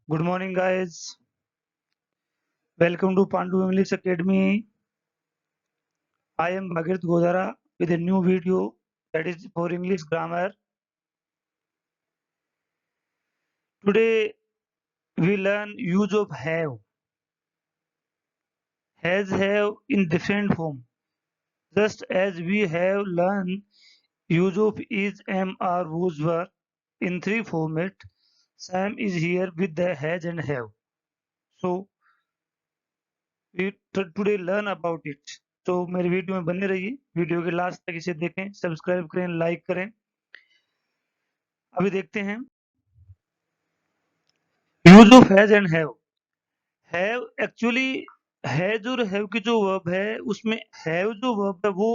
Good morning, guys. Welcome to Pandu English Academy. I am Bhagirath Godara with a new video that is for English grammar. Today we learn use of have. Has have in different form. Just as we have learned use of is, am, are, was, were in three format. Sam is here with the has and have. So we today learn about it. तो मेरी video में बने रहिए, video के last तक इसे देखें, subscribe करें, लाइक करें। अभी देखते हैं use of has and have actually has और हैव की जो वर्ब है उसमें हैव जो वर्ब है वो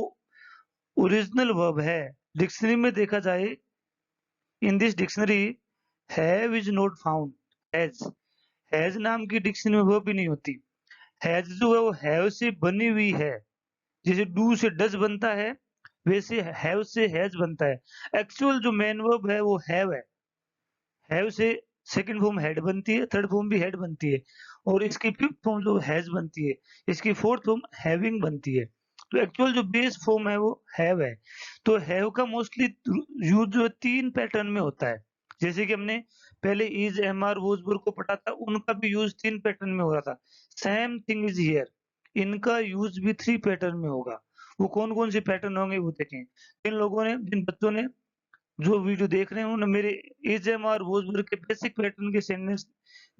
ओरिजिनल वर्ब है। डिक्शनरी में देखा जाए, in this dictionary have is not found. Has नाम की डिक्शनरी में वर्ब भी नहीं होती। हैज जो है वो हैव से बनी हुई है। जैसे डू से डज बनता है वैसे हैव से हैज बनता है। एक्चुअल जो मेन वर्ब है वो हैव है। हैव से सेकंड फॉर्म हेड बनती है, थर्ड फॉर्म भी हेड बनती है और इसकी फिफ्थ फॉर्म जो हैज बनती है, इसकी फोर्थ फॉर्म हैविंग बनती है। तो एक्चुअल जो बेस फॉर्म है वो हैव है। तो हैव का मोस्टली यूज जो तीन पैटर्न में होता है। जैसे कि हमने पहले इज, एम, आर, वॉज, वर को पढ़ा था, उनका भी यूज तीन पैटर्न में हो रहा था। सेम थिंग इज हियर, इनका यूज भी थ्री पैटर्न में होगा। वो कौन कौन से पैटर्न होंगे वो देखें। जिन लोगों ने, जिन बच्चों ने जो वीडियो देख रहे हैं उन्होंने मेरे इज़म और वोज़ के बेसिक पैटर्न के सेंटेंस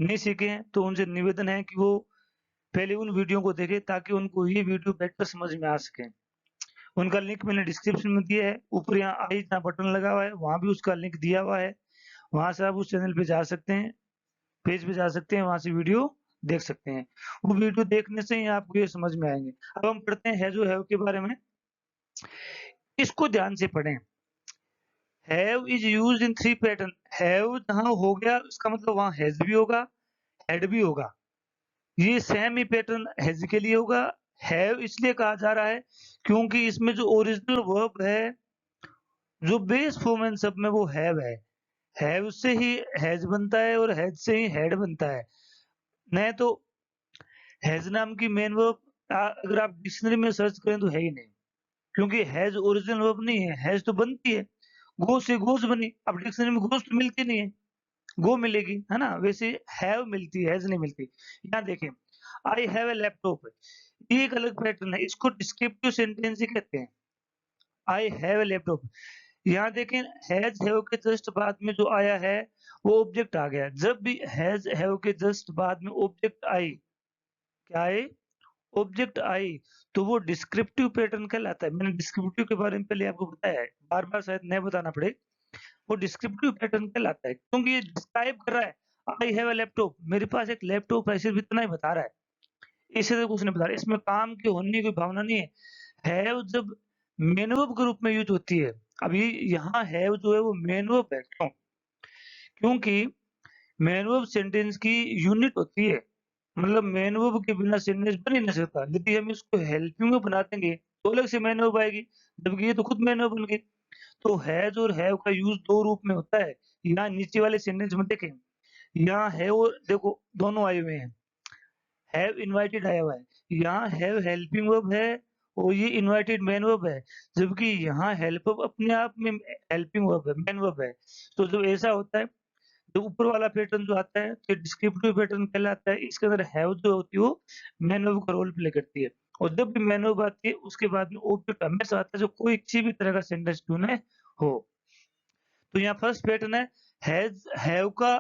नहीं सीखे हैं, तो उनसे निवेदन है कि वो पहले उन वीडियो को देखें ताकि उनको ये वीडियो बेटर समझ में आ सके। उनका लिंक मैंने डिस्क्रिप्शन में दिया है, ऊपर यहाँ आई जहाँ बटन लगा हुआ है वहाँ भी उसका लिंक दिया हुआ है। वहाँ से आप उस चैनल पे जा सकते हैं, पेज पे जा सकते हैं, वहाँ से वीडियो देख सकते हैं। वो वीडियो देखने से ही आपको ये समझ में आएंगे। अब हम पढ़ते हैं हैज़ और हैव के बारे में। इसको ध्यान से पढ़ें। Have is used in three pattern. Have जहां हो गया इसका मतलब वहां हैज भी होगा, हैड भी होगा। ये सेम ही पैटर्न हैज के लिए होगा। हैव इसलिए कहा जा रहा है क्योंकि इसमें जो ओरिजिनल वर्ब है, जो बेस फॉर्म इन सब में वो है। हैव से ही हैज बनता है और हैज से ही हैड बनता है। नहीं तो हैज नाम की मेन वर्ब अगर आप डिक्शनरी में सर्च करें तो है ही नहीं, क्योंकि हैज ओरिजिनल वर्ब नहीं है। हैज तो बनती है, गो से गोस बनी। अब डिक्शनरी में गोस तो मिलती नहीं है, गो मिलेगी, है ना। वैसे हैव मिलती है, हैज नहीं मिलती। यहाँ देखें, आई हैव ए लैपटॉप, ये एक अलग पैटर्न है, इसको डिस्क्रिप्टिव सेंटेंस ही कहते हैं। I have a laptop. यहाँ देखें, हैज हैव के जस्ट बाद में जो आया है वो ऑब्जेक्ट आ गया। जब भी हैज हैव के जस्ट बाद में ऑब्जेक्ट आई, क्या आए, ऑब्जेक्ट आई, तो वो डिस्क्रिप्टिव पैटर्न कहलाता है। मैंने डिस्क्रिप्टिव के बारे में पहले आपको बताया है, बार बार शायद नहीं बताना पड़े। वो डिस्क्रिप्टिव पैटर्न कहलाता है क्योंकि ये डिस्क्राइब कर रहा है। आई हैव अ लैपटॉप, मेरे पास एक लैपटॉप है, सिर्फ इतना ही बता रहा है, इससे तो कुछ नहीं बता रहा। इसमें काम की होने की कोई भावना नहीं है। हैव जब मेन वर्ब के रूप में यूज होती है, अभी यहाँ हैव जो है वो मेन वर्ब है। क्यों? क्योंकि मेन वर्ब सेंटेंस की यूनिट होती है। मतलब मेन वर्ब के बिना सेंटेंस बन ही नहीं सकता। यदि हम इसको हेल्पिंग वर्ब बना देंगे तो अलग से मेन वर्ब आएगी, जबकि ये तो खुद मेन वर्ब बन गई। तो हैज और हैव का यूज दो रूप में होता है। यहाँ नीचे वाले सेंटेंस में देखें, यहाँ हैव और देखो दोनों आए हुए हैं। हैव इनवाइटेड आया हुआ है, यहाँ हैव हेल्पिंग वर्ब है और ये इनवाइटेड मेन वर्ब है, जबकि यहाँ हेल्प अपने आप में हेल्पिंग वर्ब है, मेन वर्ब है। तो जब ऐसा होता है, जो ऊपर वाला पैटर्न जो आता है तो डिस्क्रिप्टिव पैटर्न कहलाता है। इसके अंदर हैव जो होती है वो मेन वर्ब का रोल प्ले करती है। और जब भी मेन वर्ब आती है उसके बाद में ऑब्जेक्ट हमेशा आता है, जो कोई किसी भी तरह का सेंटेंस क्यों न हो। तो यहाँ फर्स्ट पैटर्न है हैज हैव का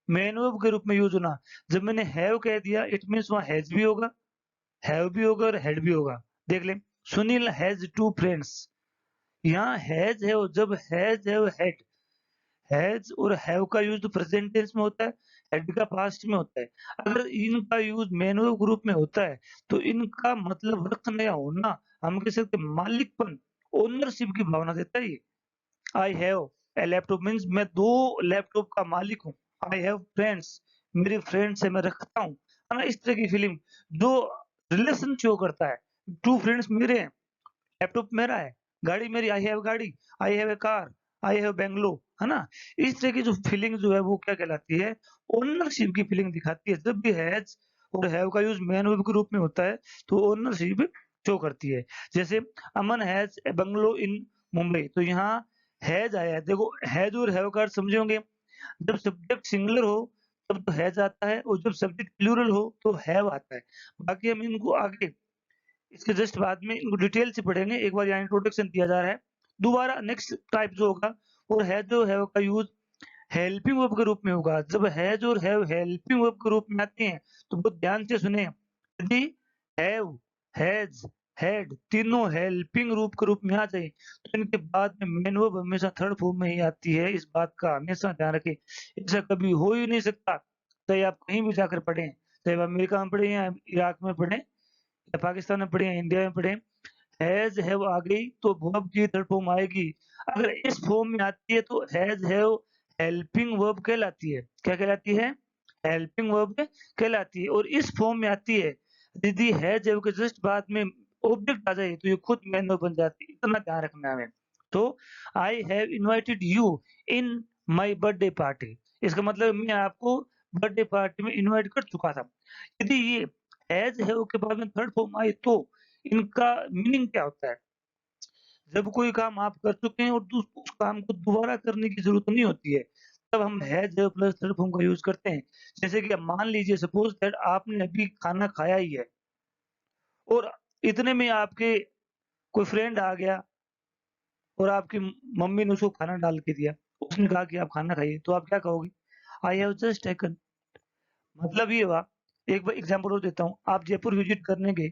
मेन वर्ब के रूप में यूज होना। जब मैंने हैव कह दिया इट मींस वहां हैज भी होगा, हैव भी होगा और हेड भी होगा। देख लें, सुनील हैज टू फ्रेंड्स, यहाँ हैज है और जब हैज है हेड। हैज और हैव का यूज तो प्रेजेंट टेंस में होता है, हेड का पास्ट में होता है। अगर इनका यूज मेन वर्ब ग्रुप में होता है तो इनका मतलब रखना या होना, हम कह सकते मालिकपन, ओनरशिप की भावना देता है ये। I have a laptop means मैं दो लैपटॉप का मालिक हूँ। आई हैव फ्रेंड्स, मेरे फ्रेंड्स है, मैं रखता हूँ, है ना। इस तरह की फीलिंग जो रिलेशन शो करता है। टू फ्रेंड्स मेरे हैं, लैपटॉप मेरा है, गाड़ी मेरी, आई हैव गाड़ी, I have a car, I have bungalow, है ना? इस तरह की जो फीलिंग जो है वो क्या कहलाती है? ओनरशिप की फीलिंग दिखाती है। जब भी हैज़ और हैव का यूज़ मेन वर्ब के रूप में होता है, तो ओनरशिप शो करती है। जैसे अमन हैज़ ए बंगलो इन मुंबई, तो यहाँ हैज़ आया है। देखो हैज़ और हैव का अर्थ समझे होंगे। जब सब्जेक्ट सिंगुलर हो तब तो हैज़ आता है और जब सब्जेक्ट प्लूरल हो तो हैव आता है। बाकी हम इनको आगे इसके जस्ट बाद में इनको डिटेल से पढ़ेंगे। एक बार यहाँ इंट्रोडक्शन दिया जा रहा है। दोबारा नेक्स्ट टाइप जो होगा वो हैज़ और हैव का यूज़ हेल्पिंग वर्ब के रूप में होगा। जब हैज़ और हैव हेल्पिंग वर्ब के रूप में आते हैं तो बहुत ध्यान से सुने। यदि हैव, हैज़, हैड तीनों हेल्पिंग रूप के रूप में आ जाए तो इनके बाद में मेन वर्ब हमेशा थर्ड फॉर्म में ही आती है। इस बात का हमेशा ध्यान रखें। ऐसा कभी हो ही नहीं सकता। चाहे आप कहीं भी जाकर पढ़ें, चाहे आप अमेरिका में पढ़ें या इराक में पढ़ें या पाकिस्तान में पढ़ें या इंडिया में पढ़ें, हैज़ हैव आ गई तो वर्ब की थर्ड फॉर्म आएगी। अगर इस फॉर्म में आती है तो हैज़ हैव हेल्पिंग वर्ब कहलाती है। क्या कहलाती है? हेल्पिंग वर्ब कहलाती है। और इस फॉर्म में आती है यदि हैज़ हैव के जस्ट बाद में ऑब्जेक्ट आ जाए तो ये खुद मेन वर्ब बन जाती है। इतना ध्यान रखना है हमें। तो I have invited you in my birthday party, इसका मतलब मैं आपको बर्थडे पार्टी में इनवाइट कर चुका था। यदि ये हैज़ हैव के बाद में थर्ड फॉर्म आई तो इनका मीनिंग क्या होता है? जब कोई काम आप कर चुके हैं और उस काम को दोबारा करने की ज़रूरत नहीं होती है, तब हम हैज़ प्लस थर्ड फॉर्म का यूज़ करते हैं। जैसे कि अब मान लीजिए सपोज़ दैट आपने अभी खाना खाया ही है और इतने में आपके कोई फ्रेंड आ गया और आपकी मम्मी ने उसको खाना डाल के दिया। उसने कहा कि आप खाना खाइए, तो आप क्या कहोगे? I have just taken. मतलब ये हुआ, एक बार एग्ज़ाम्पल और देता हूँ। आप जयपुर विज़िट करने गए,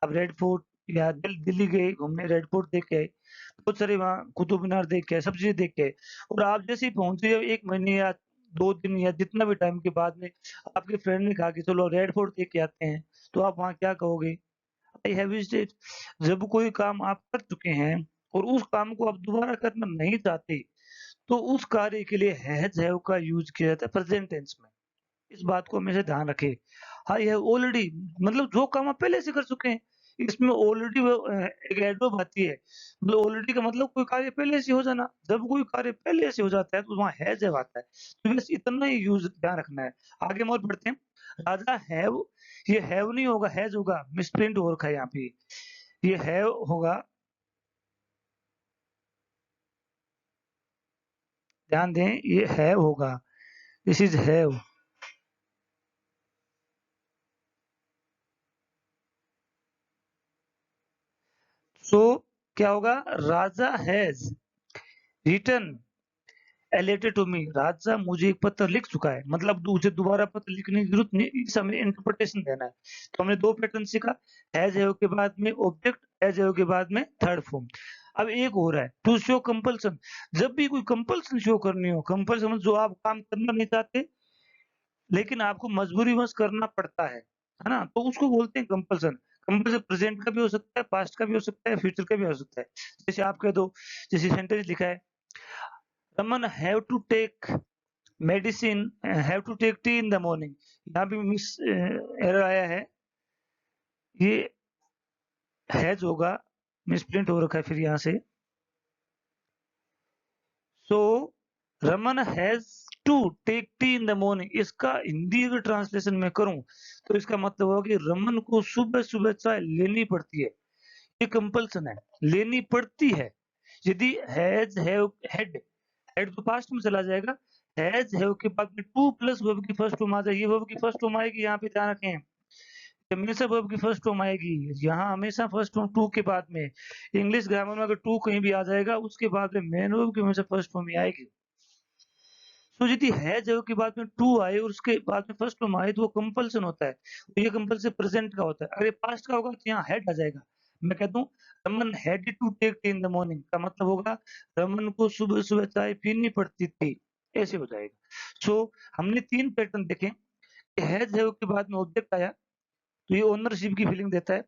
आप रेड फोर्ट या दिल्ली गए घूमने, रेड फोर्ट देख के आए। बहुत सारे वहाँ कुतुब मीनार देख के आए, सब चीज़ें देख के आए और आप जैसे ही पहुँचे 1 महीने या 2 दिन या जितना भी टाइम के बाद में आपके फ्रेंड ने कहा कि चलो रेड फोर्ट देख के आते हैं, तो आप वहाँ क्या कहोगे? I have visited. जब कोई काम आप कर चुके हैं और उस काम को आप दोबारा करना नहीं चाहते, तो उस कार्य के लिए हैज़ हैव का यूज़ किया जाता है प्रेज़ेंट टेंस में। इस बात को हमेशा ध्यान रखें। आई हैव ऑलरेडी मतलब जो काम आप पहले से कर चुके हैं। इसमें ऑलरेडी वो एक एडवर्ब आती है। मतलब ऑलरेडी का मतलब कोई कार्य पहले से हो जाना। जब कोई कार्य पहले से हो जाता है तो वहाँ हैज़ हैव आता है। तो बस इतना ही यूज़ ध्यान रखना है। आगे हम और बढ़ते हैं। राजा हैव, ये हैव नहीं होगा, हैज़ होगा। मिसप्रिंट हो रखा है यहाँ पे। ये हैव होगा, ध्यान दें ये हैव होगा। This is have. सो क्या होगा? Raja has written a letter to me, Raja मुझे एक पत्र लिख चुका है। मतलब मुझे दोबारा पत्र लिखने की जरूरत नहीं, इस हमें इंटरप्रिटेशन देना है। तो हमने 2 पैटर्न सीखा, हैज़ हैव के बाद में ऑब्जेक्ट, हैज़ हैव के बाद में थर्ड फॉर्म। अब एक हो रहा है टू शो कंपल्सन। जब भी कोई कंपल्सन शो करनी हो, कंपल्सन जो आप काम करना नहीं चाहते लेकिन आपको मजबूरीवश करना पड़ता है ना? तो उसको बोलते हैं कंपल्सन। कंपल्सन प्रेजेंट का भी हो सकता है, पास्ट का भी हो सकता है, फ्यूचर का भी हो सकता है। जैसे आप कह दो, जैसे सेंटेंस लिखा है, Raman have to take medicine, have to take tea in the morning. यहाँ पे मिस एरर आया है, ये हैज होगा, मिसप्रिंट हो रखा है फिर यहाँ से। So Raman has to take tea in the morning, इसका हिंदी अगर ट्रांसलेशन में करूं तो इसका मतलब होगा कि रमन को सुबह सुबह चाय लेनी पड़ती है। ये कंपल्सन है, लेनी पड़ती है। यदि हैज हैव हैड, हैड तो पास्ट में चला जाएगा। हैज हैव के बाद में टू प्लस वर्ब की फर्स्ट फॉर्म आ जाएगी। वर्ब की फर्स्ट फॉर्म आएगी, यहाँ पे ध्यान रखें, हमेशा वर्ब की फर्स्ट फॉर्म आएगी। यहाँ हमेशा फर्स्ट फॉर्म टू के बाद में। इंग्लिश ग्रामर में अगर टू कहीं भी आ जाएगा उसके बाद में मेन वर्ब की हमेशा फर्स्ट फॉर्म ही आएगी। तो यदि है जब के बाद में टू आए और उसके बाद में फर्स्ट फॉर्म आए तो वो कंपल्सन होता है। तो ये कंपल्सन प्रेजेंट का होता है। अगर ये पास्ट का होगा तो यहाँ हैड आ जाएगा। मैं कहता हूँ Raman had to take tea in the morning का मतलब होगा रमन को सुबह सुबह चाय पीनी पड़ती थी, ऐसे हो जाएगा। सो हमने 3 पैटर्न देखे। हैज है के बाद में ऑब्जेक्ट आया तो ये ओनरशिप की फीलिंग देता है।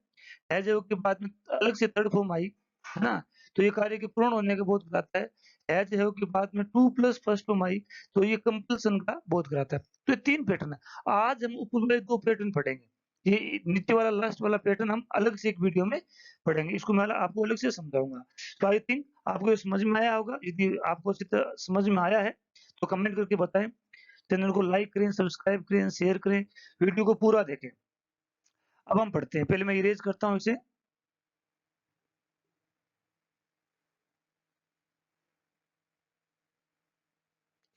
हैज है के बाद में अलग से थर्ड फॉर्म आई, है ना? तो ये कार्य के पूर्ण होने का बोध कराता है। हैज है के बाद में two plus first form I तो ये कंपल्सन का बोध कराता है। तो ये 3 पैटर्न है। आज हम ऊपर वाले 2 पैटर्न पढ़ेंगे। ये नीचे वाला लास्ट वाला पैटर्न हम अलग से एक वीडियो में पढ़ेंगे, इसको मैं आपको अलग से समझाऊँगा। तो आई थिंक आपको ये समझ में आया होगा, यदि आपको अच्छी तरह समझ में आया है, तो कमेंट करके बताएँ। चैनल को लाइक करें, सब्सक्राइब करें, शेयर करें, वीडियो को पूरा देखें। अब हम पढ़ते हैं, पहले मैं इरेज़ करता हूँ इसे।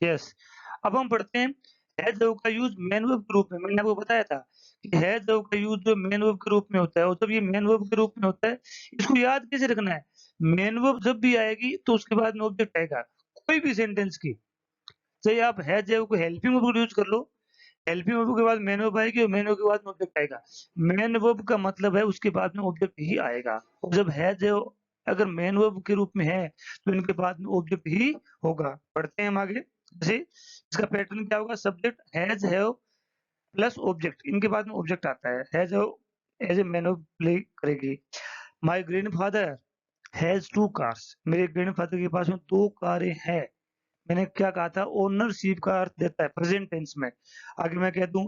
यस, अब हम पढ़ते हैं हैज़ वर्ब का यूज़ मैन वर्ब के रूप में। मैंने आपको बताया था कि हैज़ वर्ब का यूज़ जो मैन वर्ब के रूप में होता है, और जब ये मैन वर्ब के रूप में होता है, इसको याद कैसे रखना है? मैन वर्ब जब भी आएगी तो उसके बाद में ऑब्जेक्ट आएगा, कोई भी सेंटेंस की। चाहे आप हैज़ वर्ब को हेल्पिंग वर्ब यूज़ कर लो, हेल्पिंग वर्ब के बाद मैन वर्ब आएगी और मैन वर्ब के बाद में ऑब्जेक्ट आएगा। मैन वर्ब का मतलब है उसके बाद में ऑब्जेक्ट ही आएगा, और जब हैज़ अगर मैन वर्ब के रूप में है, तो इनके बाद में ऑब्जेक्ट ही होगा। पढ़ते हैं हम आगे। जैसे इसका पैटर्न क्या होगा? Subject has, have plus object, इनके बाद में ऑब्जेक्ट आता है। Has as a man verb play करेगी। माय ग्रैंडफादर हैज़ 2 कार्स, मेरे ग्रैंडफादर के पास में 2 कारें हैं। मैंने क्या कहा था? ओनरशिप का अर्थ देता है प्रेजेंट टेंस में। आगे मैं कह दूं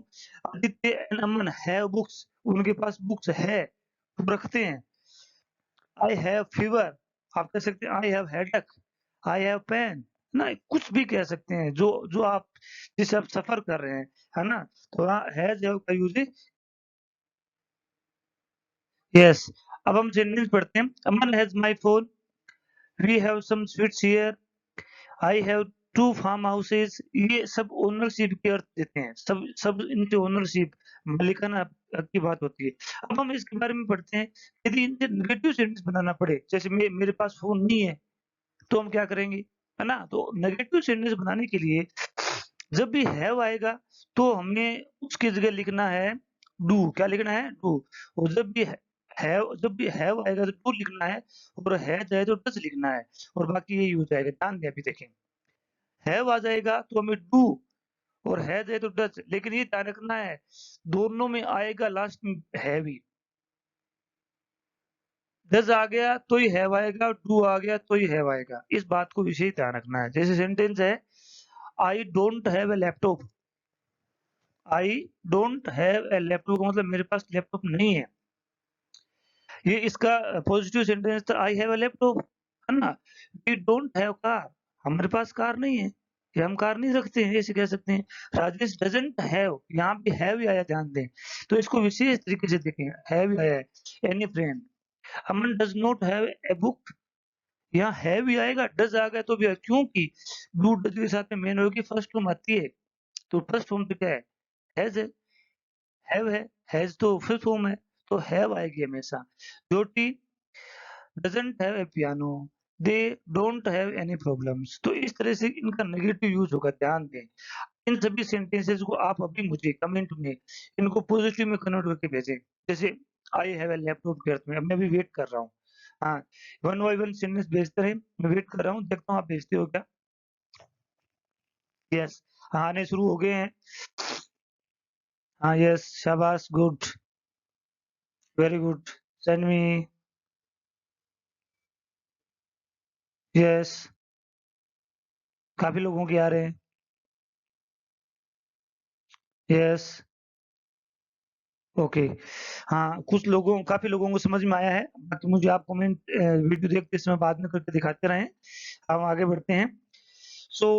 Aditya and Aman have books, उनके पास बुक्स है, वो रखते हैं। आई हैव फीवर, आप कह सकते हैं I have headache, I have pain, ना कुछ भी कह सकते हैं जो जो आप जिससे आप सफर कर रहे हैं, है ना? तो वहाँ हैज हैव का यूज है। यस, अब हम सेंटेंस पढ़ते हैं। Aman has my phone, we have some sweets here, I have 2 farm houses, ये सब ओनरशिप के अर्थ देते हैं। सब सब इनसे ओनरशिप, मालिकाना हक की बात होती है। अब हम इसके बारे में पढ़ते हैं, यदि इनसे नेगेटिव सेंटेंस बनाना पड़े, जैसे मेरे पास फ़ोन नहीं है, तो हम क्या करेंगे? है ना? तो नेगेटिव सेंटेंस बनाने के लिए जब भी हैव आएगा, तो हमें उसकी जगह लिखना है डू। क्या लिखना है? डू। और जब भी हैव आएगा तो डू लिखना है, और हैज़ आए तो डज़ लिखना है, और बाकी यही हो जाएगा। ध्यान दें, अभी देखें। हैव आ जाएगा तो हमें डू, और हैज़ है तो डज़, लेकिन ये ध्यान रखना है दोनों में आएगा लास्ट में हैव ही। डज़ आ गया तो ही हैव आएगा, डू आ गया तो ही हैव आएगा। इस बात को विशेष ध्यान रखना है। जैसे सेंटेंस है I don't have a laptop, I don't have a laptop का मतलब मेरे पास लैपटॉप नहीं है। ये इसका पॉजिटिव सेंटेंस था आई हैव अ लैपटॉप, है ना? वी डोंट हैव कार, हमारे पास कार नहीं है, या हम कार नहीं रखते हैं, ऐसे कह सकते हैं। राजेश डजंट हैव, यहाँ पे हैव ही आया, ध्यान दें। तो इसको विशेष तरीके से देखें, हैव ही आया है। Any friend, Aman does not have a book, यहाँ हैव ही आएगा, डज आ गया तो भी आएगा, क्योंकि डू डज के साथ में मेन वर्ब की फर्स्ट फॉर्म आती है। तो फर्स्ट फॉर्म तो क्या है? हैज है, हैव है, हैज तो फर्स्ट फॉर्म है, तो हैव आएगी हमेशा। Jyoti doesn't have a piano, they don't have any problems. तो इस तरह से इनका नेगेटिव यूज होगा, ध्यान दें। इन सभी सेंटेंसेस को आप अभी मुझे कमेंट में इनको पॉजिटिव में कन्वर्ट करके भेजें। जैसे आई हैव ए लैपटॉप के अर्थ में। अब मैं अभी वेट कर रहा हूँ। हाँ, वन बाय वन सेंटेंस भेजते रहे, मैं वेट कर रहा हूँ, देखता हूँ आप भेजते हो क्या। यस, हाँ, आने शुरू हो गए हैं। हाँ, यस, शाबाश, good, very good, send me. Yes, काफी लोगों के आ रहे हैं। Yes, okay. हाँ, काफ़ी लोगों को समझ में आया है। बाकी मुझे आप कमेंट वीडियो देखते समय बाद में करके दिखाते रहें। हम आगे बढ़ते हैं। So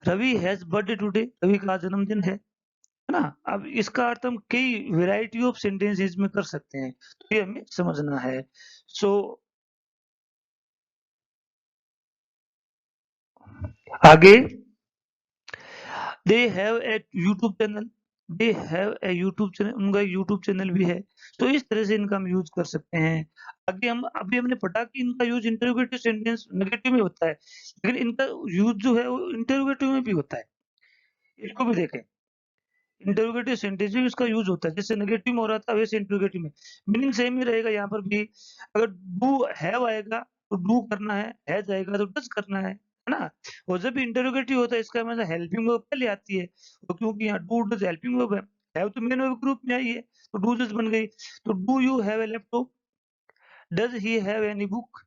Ravi has birthday today, Ravi का आज जन्मदिन है ना? अब इसका अर्थ हम कई वैरायटी ऑफ सेंटेंसेस में कर सकते हैं, तो ये हमें समझना है। सो आगे they have a YouTube channel, they have a YouTube channel, उनका यूट्यूब चैनल भी है। तो इस तरह से इनका हम यूज़ कर सकते हैं। अभी हमने पढ़ा कि इनका यूज़ इंटरोगेटिव सेंटेंस नेगेटिव में होता है, लेकिन इनका यूज़ जो है वो इंटरोगेटिव में भी होता है। इसको भी देखें, इंटरोगेटिव सेंटेंस में इसका यूज़ होता है। जैसे नेगेटिव में हो रहा था वैसे इंटरोगेटिव में। मीनिंग सेम ही रहेगा यहाँ पर भी। अगर डू हैव आएगा तो डू करना है, हैज़ आएगा तो डज़ करना है ना? और जब भी इंटरोगेटिव होता है इसका मतलब हेल्पिंग वर्ब पहले आती है। तो क्योंकि यहाँ डू डज़ हेल्पिंग वर्ब है, हैव तो मेन वर्ब ग्रुप में आई है, तो डू डज़ बन गई। तो do you have a laptop? Does he have any book?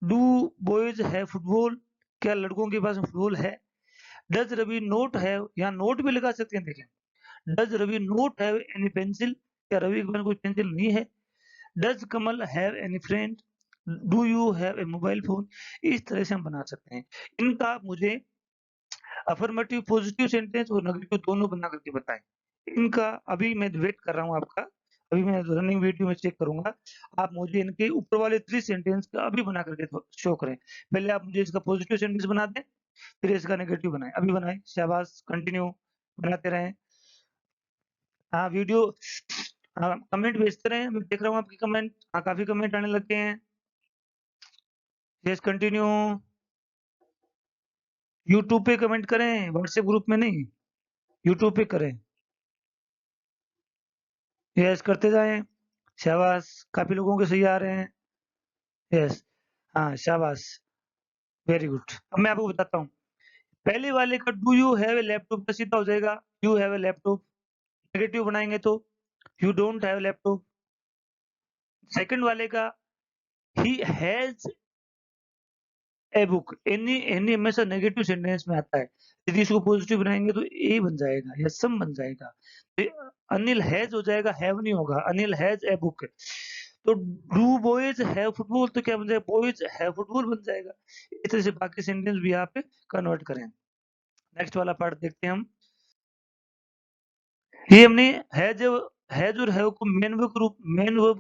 Do boys have football? क्या लड़कों के पास फुटबॉल है? डज़ रवि नॉट हैव, यहाँ नोट भी लगा सकते हैं, देखें। Does Ravi not have any pencil? क्या रवि के पास कोई पेंसिल नहीं है? Does Kamal have any friend? Do you have A mobile phone? इस तरह से हम बना सकते हैं। इनका आप मुझे अफर्मेटिव पॉजिटिव सेंटेंस और नेगेटिव दोनों बना करके बताएं। इनका अभी मैं वेट कर रहा हूँ आपका, अभी मैं रनिंग वीडियो में चेक करूंगा। आप मुझे इनके ऊपर वाले 3 सेंटेंस का अभी बना करके शो करें। पहले आप मुझे इसका पॉजिटिव सेंटेंस बना दें, फिर इसका नेगेटिव बनाएं। अभी बनाएं, शाबाश, कंटिन्यू, बनाते रहें। हाँ, वीडियो, हाँ, कमेंट भेजते रहें, मैं देख रहा हूँ आपके कमेंट। हाँ, काफी कमेंट आने लग गए हैं। Yes, continue. यूट्यूब पे कमेंट करें, व्हाट्सएप ग्रुप में नहीं, यूट्यूब पे करें। यस, करते जाएं। शाबाश, काफी लोगों के सही आ रहे हैं। यस, हाँ, शाबाश, वेरी गुड। अब मैं आपको बताता हूँ। पहले वाले का do you have a laptop का सीधा हो जाएगा you have a laptop. Negative बनाएंगे तो you don't have laptop. Second वाले का he has a book. Any any हमेशा नेगेटिव सेंटेंस में आता है। यदि इसको पॉजिटिव बनाएंगे तो ए बन जाएगा या सम बन जाएगा। तो अनिल हैज हो जाएगा, हैव नहीं होगा। Anil has a book. तो डू बॉयज हैव फुटबॉल, तो क्या बन जाएगा? बॉयज हैव फुटबॉल बन जाएगा। इस तरह से बाकी सेंटेंस भी यहाँ पे कन्वर्ट करें। नेक्स्ट वाला पार्ट देखते हैं हम। ये हमने हैज और हैव को मेन वर्ब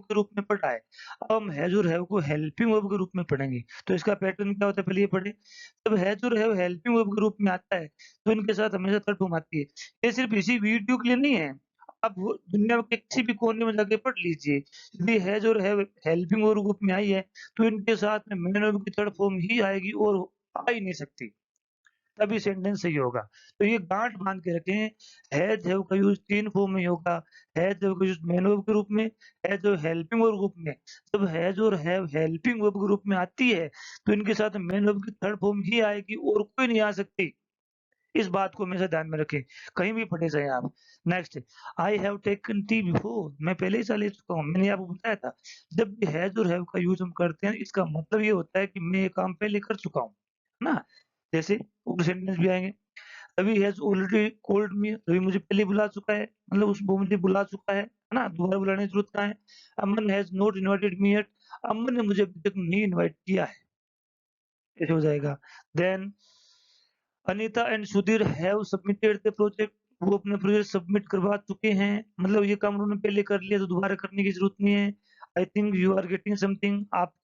के रूप में पढ़ा है। अब हम हैज और हैव को हेल्पिंग वर्ब के रूप में पढ़ेंगे। तो इसका पैटर्न क्या होता है, पहले ये पढ़े। जब हैज और हैव हेल्पिंग वर्ब के रूप में आता है तो इनके साथ हमेशा थर्ड फॉर्म आती है। ये सिर्फ इसी वीडियो के लिए नहीं है, आप दुनिया के किसी भी कोने में जाके पढ़ लीजिए। यदि हैज और हैव हेल्पिंग वर्ब ग्रुप में आई है तो इनके साथ में मेन वर्ब की थर्ड फॉर्म ही आएगी और आ ही नहीं सकती, तभी सेंटेंस सही होगा। तो ये गांठ बांध के रखें। हैज हैव का यूज 3 फॉर्म में होगा। हैज हैव का यूज मेन वर्ब के रूप में, हैज और हेल्पिंग वर्ब ग्रुप में। जब हैज और हैव हेल्पिंग वर्ब ग्रुप में आती है तो इनके साथ मेन वर्ब की थर्ड फॉर्म ही आएगी और कोई नहीं आ सकती। इस बात को हमेशा ध्यान में रखें, कहीं भी पढ़े जाए आप। Next, I have taken tea before. मैं पहले ही साल ले चुका हूँ, मैंने आपको बताया था। जब भी हैज और हैव का यूज हम करते हैं इसका मतलब ये होता है कि मैं ये काम पहले कर चुका हूँ, है ना? जैसे और सेंटेंस भी आएंगे। Ravi has already called me. Ravi मुझे पहले बुला चुका है, मतलब वो मुझे बुला चुका है ना? दोबारा बुलाने की जरूरत कहाँ है? Aman has not invited me yet. Aman ने मुझे अभी तक नहीं इनवाइट किया है। ऐसे हो जाएगा। Then Anita and Sudhir have submitted the project. वो अपने प्रोजेक्ट सबमिट करवा चुके हैं, मतलब ये काम उन्होंने पहले कर लिया तो दोबारा करने की जरूरत नहीं है। I think you are getting something. आप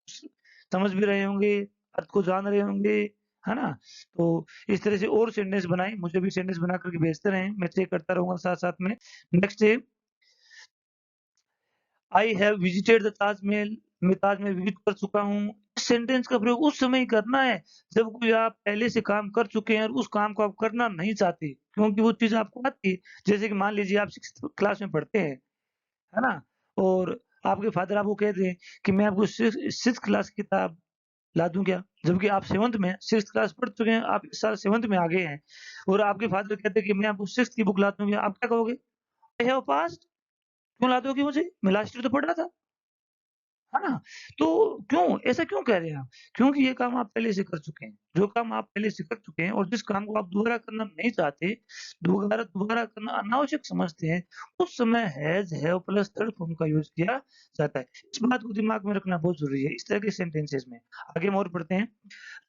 समझ भी रहे होंगे, अर्थ को जान रहे होंगे, है ना? तो इस तरह से और सेंटेंस बनाएं, मुझे भी सेंटेंस बना करके भेजते रहें, मैं चेक करता रहूंगा साथ साथ में। नेक्स्ट है, I have visited the Taj Mahal. मैं ताजमहल विजिट कर चुका हूँ। इस सेंटेंस का प्रयोग उस समय ही करना है जब कोई आप पहले से काम कर चुके हैं और उस काम को आप करना नहीं चाहते क्योंकि वो चीज आपको आती है। जैसे कि मान लीजिए आप 6th क्लास में पढ़ते हैं, है ना? और आपके फादर आपको कहते हैं कि मैं आपको 6th क्लास की किताब ला दूं क्या? जबकि आप 7th में 6th क्लास पढ़ चुके हैं, आप इस साल 7th में आ गए हैं और आपके फादर कहते हैं कि मैं आपको 6th की बुक ला दूंगा, आप क्या कहोगे? I have passed. क्यों ला दोगे मुझे? मैं लास्ट ईयर तो पढ़ रहा था, है ना? तो क्यों ऐसा क्यों कह रहे हैं आप? क्योंकि ये काम आप पहले से कर चुके हैं। जो काम आप पहले से कर चुके हैं और जिस काम को आप दोबारा करना नहीं चाहते, दोबारा दोबारा करना अनावश्यक समझते हैं, उस समय has, have plus third form का यूज़ किया जाता है। इस बात को दिमाग में रखना बहुत ज़रूरी है, इस तरह के सेंटेंसेस में। आगे हम और पढ़ते हैं।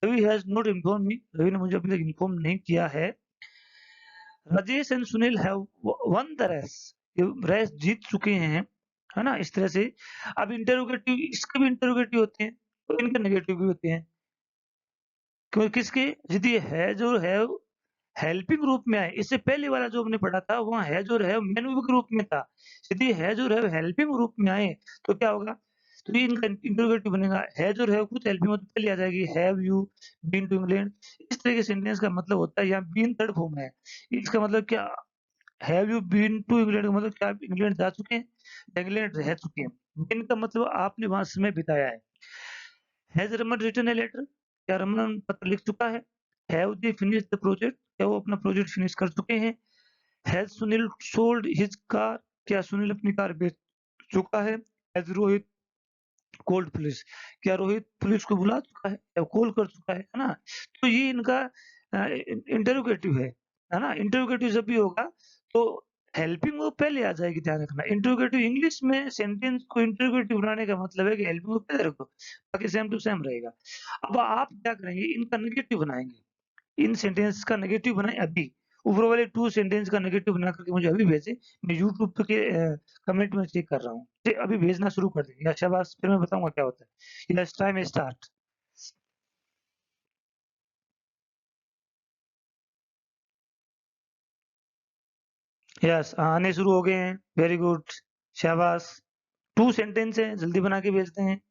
Ravi has not informed me. Ravi ने मुझे अभी तक इन्फॉर्म नहीं किया है। Rajesh and Sunil have won the race. ये रेस जीत चुके हैं, है ना? इस तरह से। अब इंटरोगेटिव, इसके भी इंटरोगेटिव होते हैं और इनके नेगेटिव भी होते हैं। क्यों किसके? यदि हैज और हैव हेल्पिंग रूप में आए, इससे पहले वाला जो हमने पढ़ा था वहाँ हैज और हैव मेन वर्ब के रूप में था। यदि हैज और हैव हेल्पिंग रूप में आए तो क्या होगा? तो ये इनका इंटरोगेटिव बनेगा। हैज और हैव कुछ हेल्पिंग मतलब पहले आ जाएगी, have you been to England. इस तरह के सेंटेंस का मतलब होता है यहाँ बीन थर्ड फॉर्म है। इसका मतलब क्या? Have you been to England का मतलब क्या आप इंग्लैंड जा चुके हैं? इंग्लैंड रह चुके हैं। बीन का मतलब आपने वहां समय बिताया है। Has Raman written a letter. क्या रमन पत्र लिख चुका है? Have they finish the project. क्या वो अपना प्रोजेक्ट फिनिश कर चुके हैं? Has Sunil sold his car. क्या सुनील अपनी कार बेच चुका है? Has Rohit called police. क्या रोहित पुलिस को बुला चुका है या कॉल कर चुका है ना? तो ये इनका इंटरोगेटिव है ना? इंटरोगेटिव जब भी होगा तो हेल्पिंग वर्ब पहले आ जाएगी, ध्यान रखना। इंटरोगेटिव इंग्लिश में सेंटेंस को इंटरोगेटिव बनाने का मतलब है कि हेल्पिंग वर्ब पहले रखो, बाकी सेम टू सेम रहेगा। अब आप क्या करेंगे, इनका नेगेटिव बनाएँगे। इन सेंटेंस का नेगेटिव बनाएँ अभी। ऊपर वाले 2 सेंटेंस का नेगेटिव बना करके मुझे अभी भेजें। मैं यूट्यूब के कमेंट में चेक कर रहा हूँ। अभी भेजना शुरू कर देंगे। या शाबाश! फिर मैं बताऊँगा क्या होता है। Yes, time start. यस, आने शुरू हो गए हैं। वेरी गुड, शाबाश! 2 सेंटेंस हैं, जल्दी बना के भेजते हैं।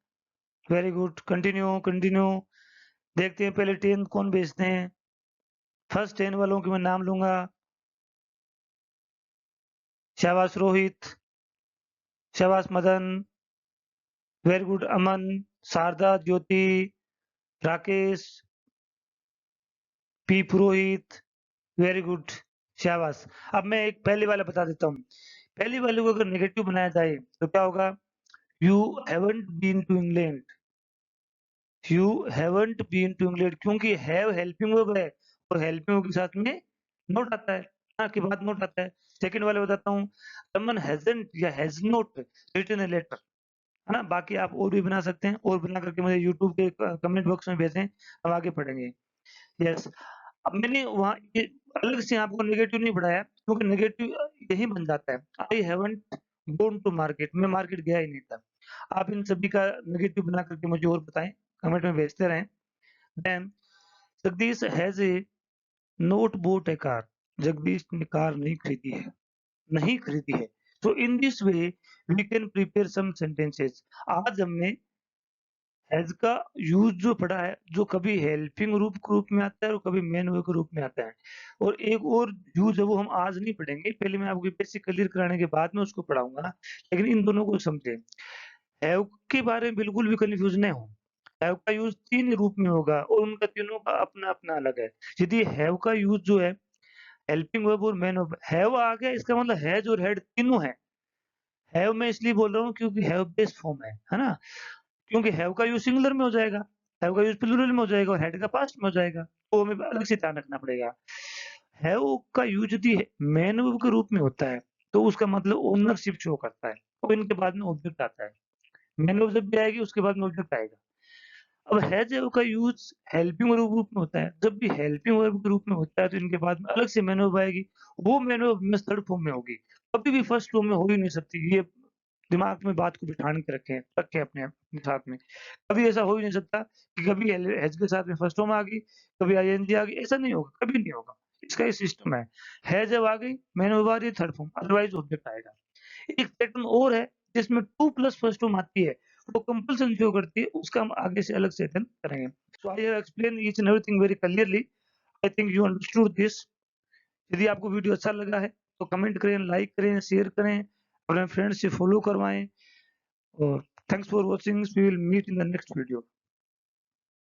Very good, continue, continue. देखते हैं पहले 10 कौन भेजते हैं। फर्स्ट 10 वालों के मैं नाम लूँगा। शाबाश रोहित, शाबाश मदन, वेरी गुड अमन, शारदा, ज्योति, राकेश, पी पुरोहित, वेरी गुड, शाबाश। अब मैं एक पहले वाला बता देता हूँ। पहली वाले को अगर नेगेटिव बनाया जाए तो क्या होगा? You haven't been to England. You haven't been to England, क्योंकि हैव हेल्पिंग वर्ब है और हेल्पिंग वर्ब के साथ में नोट आता है, के बाद नोट आता है। सेकंड वाले बताता हूँ, समवन हैजंट या has not written a letter, है ना? बाकी आप और भी बना सकते हैं, और बना करके मुझे यूट्यूब के कमेंट बॉक्स में भेजें, हम आगे पढ़ेंगे। यस, अब मैंने वहाँ ये अलग से आपको नेगेटिव नहीं बढ़ाया, क्योंकि नेगेटिव यही बन जाता है, I haven't gone to market, मैं मार्केट गया ही नहीं था। आप इन सभी का नेगेटिव बना करके मुझे और बताएँ, कमेंट में भेजते रहें। Then Jagdish has a not bought a car, Jagdish ने कार नहीं खरीदी है, नहीं खरीदी है। So in this way we can prepare some sentences। आज हमने हैज़ का यूज़ जो पढ़ा है, जो कभी हेल्पिंग रूप के रूप में आता है और कभी मेन वर्ब के रूप में आता है। और एक और यूज़ है वो हम आज नहीं पढ़ेंगे, पहले मैं आपको बेसिक क्लियर कराने के बाद में उसको पढ़ाऊँगा, लेकिन इन दोनों को समझें। हैव के बारे में बिल्कुल भी कन्फ्यूज़ नहीं हो। हैव का यूज़ 3 रूप में होगा और उनका तीनों का अपना-अपना अलग है। यदि हैव का यूज़ जो है हेल्पिंग वर्ब और मेन वर्ब, हैव आ गया इसका मतलब हैज़ और हैड तीनों हैं। हैव मैं इसलिए बोल रहा हूँ क्योंकि हैव बेस फॉर्म है ना? क्योंकि हैव का यूज़ सिंगुलर में हो जाएगा, हैव का यूज़ प्लूरल में हो जाएगा और हैड का पास्ट में हो जाएगा, तो हमें अलग से ध्यान रखना पड़ेगा। हैव का यूज़ यदि मैन वर्ब के रूप में होता है, तो उसका मतलब ओनरशिप शो करता है और इनके बाद में ऑब्जेक्ट आता है। मैन वर्ब जब भी आएगी उसके बाद में ऑब्जेक्ट आएगा। अब हैज़ हैव का यूज़ हेल्पिंग वर्ब रूप में होता है, जब भी हेल्पिंग वर्ब के रूप में होता है तो इनके बाद में अलग से मैन वर्ब आएगी, वो मैन वर्ब हमेशा थर्ड फॉर्म में होगी, कभी भी फर्स्ट फॉर्म में हो ही नहीं सकती। ये दिमाग में बात को बिठान के रखें अपने साथ में। कभी ऐसा हो ही नहीं सकता कि कभी हैज़ के साथ में फर्स्ट फॉर्म आ गई, कभी आईएनजी आ गई, ऐसा नहीं होगा, कभी नहीं होगा। इसका ये सिस्टम है। है जब आ गई, मैन वर्ब आ रही है थर्ड फॉर्म, अदरवाइज़ ऑब्जेक्ट आएगा। एक पैटर्न और है जिसमें 2 प्लस फर्स्ट फॉर्म आती है, वो कंपल्सन शो करती है, उसका हम आगे से अलग से अध्ययन करेंगे। So I have explained each and everything very clearly. I think you understood this. यदि आपको वीडियो अच्छा लगा है तो कमेंट करें, लाइक करें, शेयर करें, अपने फ्रेंड्स से फॉलो करवाएँ और thanks for watching. We will meet in the next video.